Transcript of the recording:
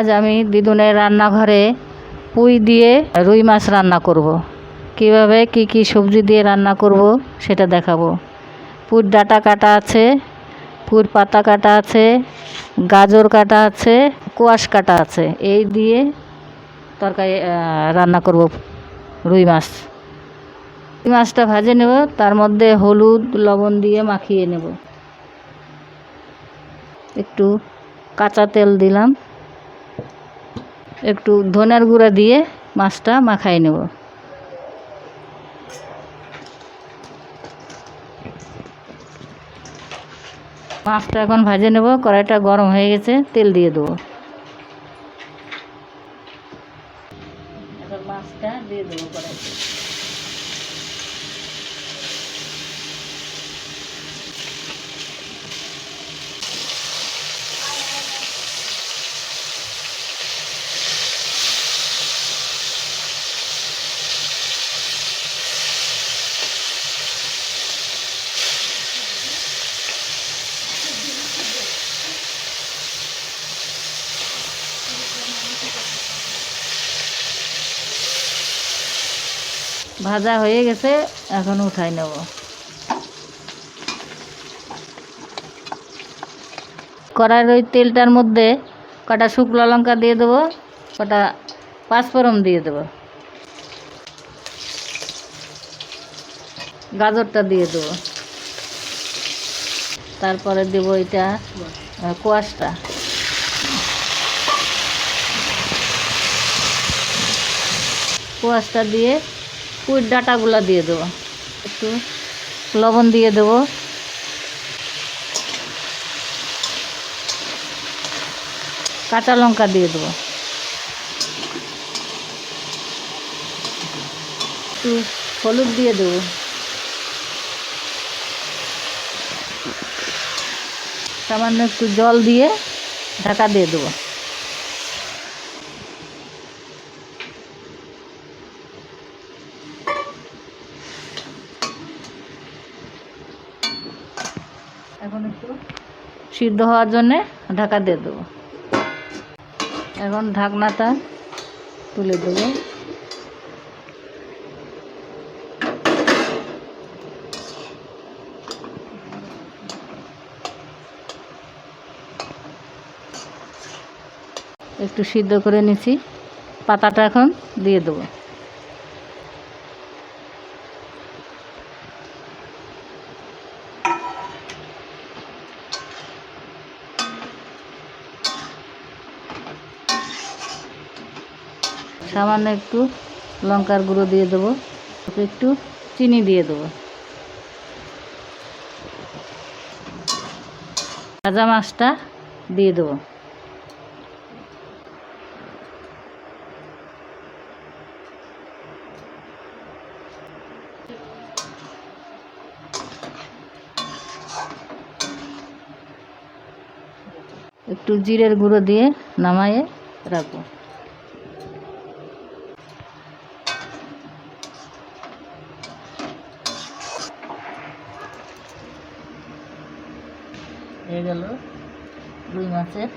আজ আমি দিদুনের রান্নাঘরে পুঁই দিয়ে রুই মাছ রান্না করব। কিভাবে কি সবজি দিয়ে রান্না করব সেটা দেখাবো। পুঁইর ডাঁটা কাটা আছে, পুঁইর পাতা কাটা আছে, গাজর কাটা আছে, কোয়াশ কাটা আছে। এই দিয়ে তরকারি রান্না করব রুই মাছ। রুই মাছটা ভেজে নেব, তার মধ্যে হলুদ লবণ দিয়ে মাখিয়ে নেব। একটু কাঁচা তেল দিলাম, একটু ধনের গুঁড়া দিয়ে মাছটা মাখাই নেব। মাছটা এখন ভেজে নেব। কড়াইটা গরম হয়ে গেছে, তেল দিয়ে দেবো। এখন মাছটা দিয়ে দেবো কড়াইতে। ভাজা হয়ে গেছে, এখন উঠাই নেব। কড়াইয়ের ওই তেলটার মধ্যে কটা শুকনো লঙ্কা দিয়ে দেবো, কটা পাঁচফোড়ন দিয়ে দেবো, গাজরটা দিয়ে দেবো, তারপরে দেবো এটা কোয়াশটা, কোয়াশটা দিয়ে পুঁইর ডাঁটাগুলো দিয়ে দেবো, একটু লবণ দিয়ে দেবো, কাঁচা লঙ্কা দিয়ে দেবো, একটু হলুদ দিয়ে দেবো, সামান্য একটু জল দিয়ে ঢাকা দিয়ে দেবো। এখন একটু সিদ্ধ হওয়ার জন্যে ঢাকা দিয়ে দেবো। এখন ঢাকনাটা তুলে দেবো। একটু সিদ্ধ করে নিচ্ছি, পাতাটা এখন দিয়ে দেবো। সামান্য একটু লঙ্কার গুঁড়ো দিয়ে দেবো, একটু চিনি দিয়ে দেবো। ভাজা মাছটা দিয়ে দেবো। একটু জিরের গুঁড়ো দিয়ে নামায়ে রাখবো। হয়ে গেল রুই মাছের